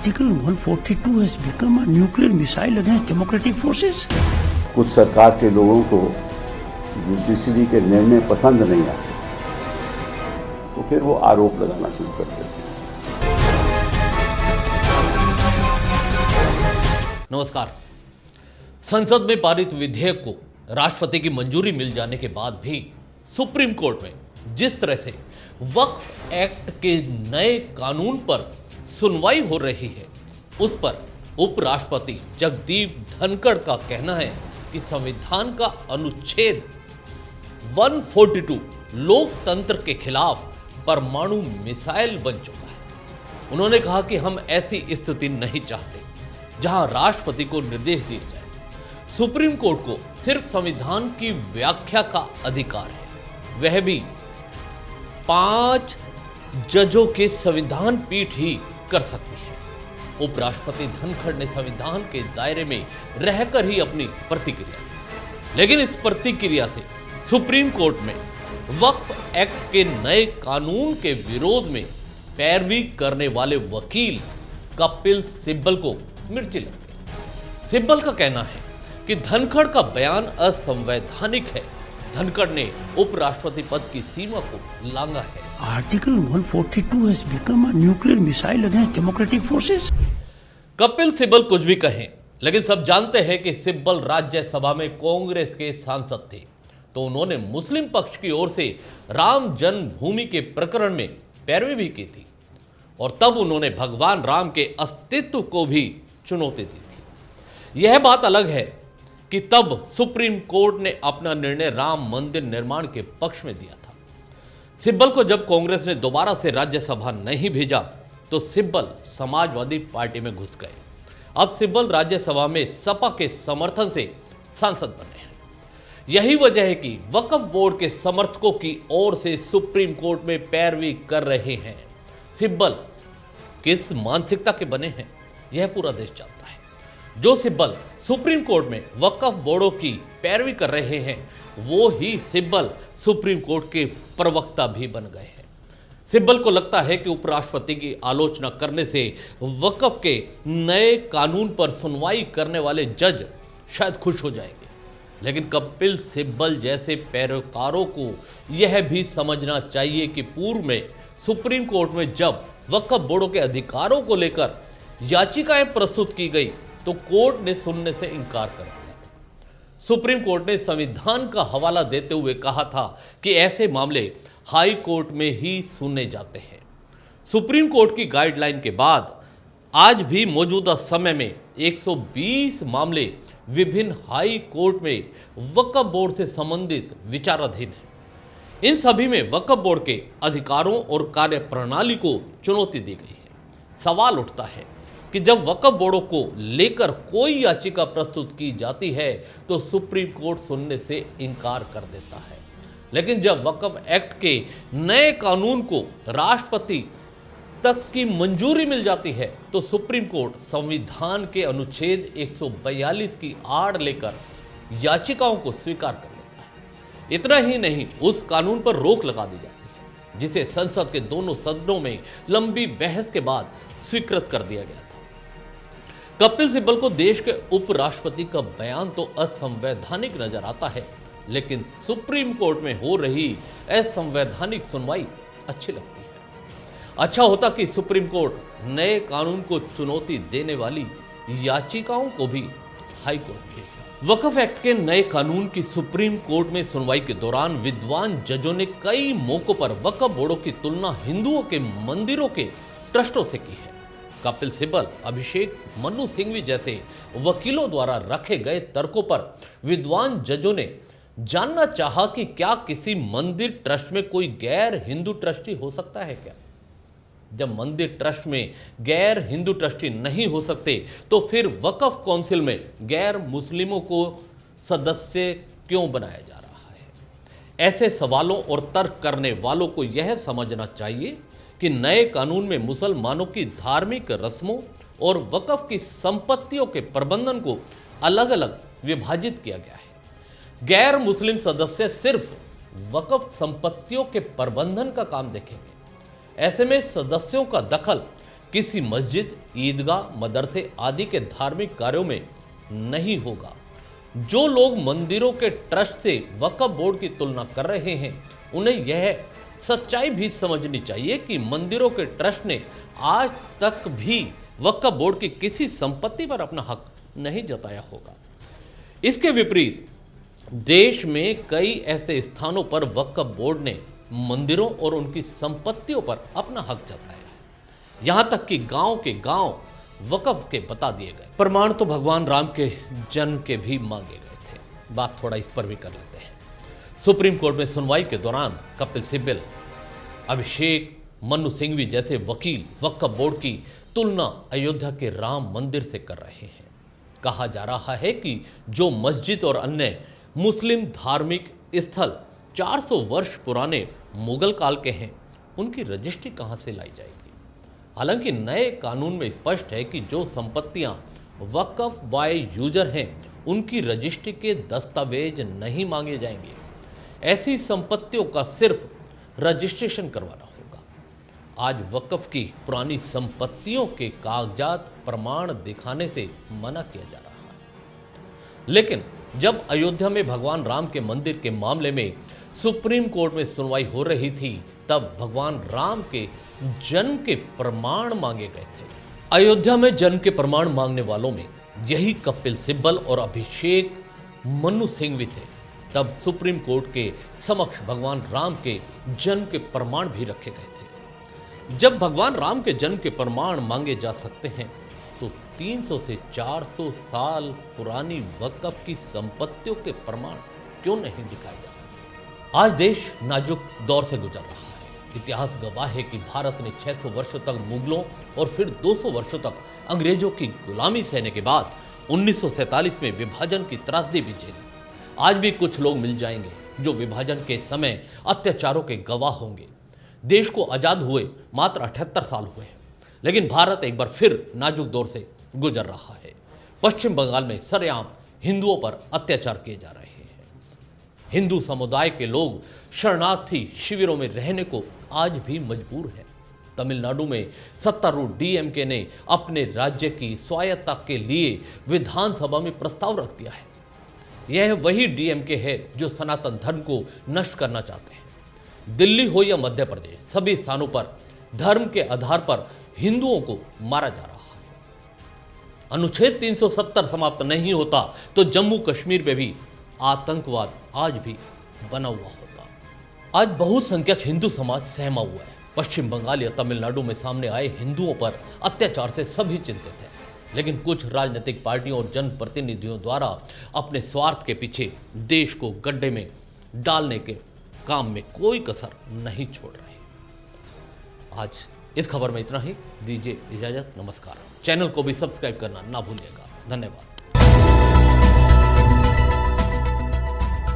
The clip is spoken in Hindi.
Article 142 has become a nuclear missile against democratic forces. कुछ सरकार के लोगों को जुडिशरी के निर्णय पसंद नहीं आते तो फिर वो आरोप लगाना शुरू कर देते हैं। नमस्कार। संसद में पारित विधेयक को राष्ट्रपति की मंजूरी मिल जाने के बाद भी सुप्रीम कोर्ट में जिस तरह से वक्फ एक्ट के नए कानून पर सुनवाई हो रही है, उस पर उपराष्ट्रपति जगदीप धनखड़ का कहना है कि संविधान का अनुच्छेद 142 लोकतंत्र के खिलाफ परमाणु मिसाइल बन चुका है। उन्होंने कहा कि हम ऐसी स्थिति नहीं चाहते जहां राष्ट्रपति को निर्देश दिए जाए। सुप्रीम कोर्ट को सिर्फ संविधान की व्याख्या का अधिकार है, वह भी 5 जजों के संविधान पीठ ही कर सकती है। उपराष्ट्रपति धनखड़ ने संविधान के दायरे में रहकर ही अपनी प्रतिक्रिया दी, लेकिन इस प्रतिक्रिया से सुप्रीम कोर्ट में वक्फ एक्ट के नए कानून के विरोध में पैरवी करने वाले वकील कपिल सिब्बल को मिर्ची लग गई। सिब्बल का कहना है कि धनखड़ का बयान असंवैधानिक है। धनखड़ ने उपराष्ट्रपति पद की सीमा को लांघा है। Article 142 has become a nuclear missile against democratic forces. Kapil Sibal कुछ भी कहें, लेकिन सब जानते हैं कि सिब्बल राज्यसभा में कांग्रेस के सांसद थे, तो उन्होंने मुस्लिम पक्ष की ओर से राम जन्मभूमि के प्रकरण में पैरवी भी की थी और तब उन्होंने भगवान राम के अस्तित्व को भी चुनौती दी थी। यह बात अलग है कि तब सुप्रीम कोर्ट ने अपना निर्णय राम मंदिर निर्माण के पक्ष में दिया था। सिब्बल को जब कांग्रेस ने दोबारा से राज्यसभा नहीं भेजा तो सिब्बल समाजवादी पार्टी में घुस गए। अब सिब्बल राज्यसभा में सपा के समर्थन से सांसद बने हैं। यही वजह है कि वक्फ बोर्ड के समर्थकों की ओर से सुप्रीम कोर्ट में पैरवी कर रहे हैं। सिब्बल किस मानसिकता के बने हैं, यह पूरा देश जानता है। जो सिब्बल सुप्रीम कोर्ट में वक्फ बोर्डों की पैरवी कर रहे हैं, वो ही सिब्बल सुप्रीम कोर्ट के प्रवक्ता भी बन गए हैं। सिब्बल को लगता है कि उपराष्ट्रपति की आलोचना करने से वक्फ के नए कानून पर सुनवाई करने वाले जज शायद खुश हो जाएंगे, लेकिन कपिल सिब्बल जैसे पैरोकारों को यह भी समझना चाहिए कि पूर्व में सुप्रीम कोर्ट में जब वक्फ बोर्डों के अधिकारों को लेकर याचिकाएं प्रस्तुत की गई तो कोर्ट ने सुनने से इनकार कर दिया था। सुप्रीम कोर्ट ने संविधान का हवाला देते हुए कहा था कि ऐसे मामले हाई कोर्ट में ही सुने जाते हैं। सुप्रीम कोर्ट की गाइडलाइन के बाद आज भी मौजूदा समय में 120 मामले विभिन्न हाई कोर्ट में वक्फ बोर्ड से संबंधित विचाराधीन हैं। इन सभी में वक्फ बोर्ड के अधिकारों और कार्यप्रणाली को चुनौती दी गई है। सवाल उठता है कि जब वक्फ बोर्डों को लेकर कोई याचिका प्रस्तुत की जाती है तो सुप्रीम कोर्ट सुनने से इनकार कर देता है, लेकिन जब वक्फ एक्ट के नए कानून को राष्ट्रपति तक की मंजूरी मिल जाती है तो सुप्रीम कोर्ट संविधान के अनुच्छेद 142 की आड़ लेकर याचिकाओं को स्वीकार कर लेता है। इतना ही नहीं, उस कानून पर रोक लगा दी जाती है जिसे संसद के दोनों सदनों में लंबी बहस के बाद स्वीकृत कर दिया गया था। कपिल सिब्बल को देश के उपराष्ट्रपति का बयान तो असंवैधानिक नजर आता है, लेकिन सुप्रीम कोर्ट में हो रही असंवैधानिक सुनवाई अच्छी लगती है। अच्छा होता कि सुप्रीम कोर्ट नए कानून को चुनौती देने वाली याचिकाओं को भी हाई कोर्ट भेजता। वक्फ एक्ट के नए कानून की सुप्रीम कोर्ट में सुनवाई के दौरान विद्वान जजों ने कई मौकों पर वक्फ बोर्डों की तुलना हिंदुओं के मंदिरों के ट्रस्टों से की है। कपिल सिब्बल, अभिषेक मनु सिंघवी जैसे वकीलों द्वारा रखे गए तर्कों पर विद्वान जजों ने जानना चाहा कि क्या किसी मंदिर ट्रस्ट में कोई गैर हिंदू ट्रस्टी हो सकता है क्या? जब मंदिर ट्रस्ट में गैर हिंदू ट्रस्टी नहीं हो सकते तो फिर वक्फ काउंसिल में गैर मुस्लिमों को सदस्य क्यों बनाया जा रहा है? ऐसे सवालों और तर्क करने वालों को यह समझना चाहिए कि नए कानून में मुसलमानों की धार्मिक रस्मों और वक्फ की संपत्तियों के प्रबंधन को अलग अलग विभाजित किया गया है। गैर मुस्लिम सदस्य सिर्फ वक्फ संपत्तियों के प्रबंधन का काम देखेंगे। ऐसे में सदस्यों का दखल किसी मस्जिद, ईदगाह, मदरसे आदि के धार्मिक कार्यों में नहीं होगा। जो लोग मंदिरों के ट्रस्ट से वक्फ बोर्ड की तुलना कर रहे हैं, उन्हें यह सच्चाई भी समझनी चाहिए कि मंदिरों के ट्रस्ट ने आज तक भी वक्फ बोर्ड की किसी संपत्ति पर अपना हक नहीं जताया होगा। इसके विपरीत देश में कई ऐसे स्थानों पर वक्फ बोर्ड ने मंदिरों और उनकी संपत्तियों पर अपना हक जताया है। यहां तक कि गांव के गांव वक्फ के बता दिए गए। प्रमाण तो भगवान राम के जन्म के भी मांगे गए थे। बात थोड़ा इस पर भी कर लेते हैं। सुप्रीम कोर्ट में सुनवाई के दौरान कपिल सिब्बल, अभिषेक मनु सिंघवी जैसे वकील वक्फ बोर्ड की तुलना अयोध्या के राम मंदिर से कर रहे हैं। कहा जा रहा है कि जो मस्जिद और अन्य मुस्लिम धार्मिक स्थल 400 वर्ष पुराने मुगल काल के हैं, उनकी रजिस्ट्री कहां से लाई जाएगी। हालांकि नए कानून में स्पष्ट है कि जो संपत्तियां वक्फ बाय यूजर हैं, उनकी रजिस्ट्री के दस्तावेज नहीं मांगे जाएंगे। ऐसी संपत्तियों का सिर्फ रजिस्ट्रेशन करवाना होगा। आज वक्फ की पुरानी संपत्तियों के कागजात प्रमाण दिखाने से मना किया जा रहा है। लेकिन जब अयोध्या में भगवान राम के मंदिर के मामले में सुप्रीम कोर्ट में सुनवाई हो रही थी, तब भगवान राम के जन्म के प्रमाण मांगे गए थे। अयोध्या में जन्म के प्रमाण मांगने वालों में यही कपिल सिब्बल और अभिषेक मनु सिंघवी थे। तब सुप्रीम कोर्ट के समक्ष भगवान राम के जन्म के प्रमाण भी रखे गए थे। जब भगवान राम के जन्म के प्रमाण मांगे जा सकते हैं, तो 300 से 400 साल पुरानी वक्फ की संपत्तियों के प्रमाण क्यों नहीं दिखाए जा सकते। आज देश नाजुक दौर से गुजर रहा है। इतिहास गवाह है कि भारत ने 600 वर्षों तक मुगलों और फिर 200 वर्षों तक अंग्रेजों की गुलामी सहने के बाद 1947 में विभाजन की त्रासदी भी झेली। आज भी कुछ लोग मिल जाएंगे जो विभाजन के समय अत्याचारों के गवाह होंगे। देश को आजाद हुए मात्र 78 साल हुए हैं, लेकिन भारत एक बार फिर नाजुक दौर से गुजर रहा है। पश्चिम बंगाल में सरेआम हिंदुओं पर अत्याचार किए जा रहे हैं। हिंदू समुदाय के लोग शरणार्थी शिविरों में रहने को आज भी मजबूर हैं। तमिलनाडु में सत्तारूढ़ डीएमके ने अपने राज्य की स्वायत्तता के लिए विधानसभा में प्रस्ताव रख दिया है। यह वही डीएमके है जो सनातन धर्म को नष्ट करना चाहते हैं। दिल्ली हो या मध्य प्रदेश, सभी स्थानों पर धर्म के आधार पर हिंदुओं को मारा जा रहा है। अनुच्छेद 370 समाप्त नहीं होता तो जम्मू कश्मीर में भी आतंकवाद आज भी बना हुआ होता। आज बहुसंख्यक हिंदू समाज सहमा हुआ है। पश्चिम बंगाल या तमिलनाडु में सामने आए हिंदुओं पर अत्याचार से सभी चिंतित हैं, लेकिन कुछ राजनीतिक पार्टियों और जनप्रतिनिधियों द्वारा अपने स्वार्थ के पीछे देश को गड्ढे में डालने के काम में कोई कसर नहीं छोड़ रहे। आज इस खबर में इतना ही। दीजिए इजाजत। नमस्कार। चैनल को भी सब्सक्राइब करना ना भूलिएगा। धन्यवाद।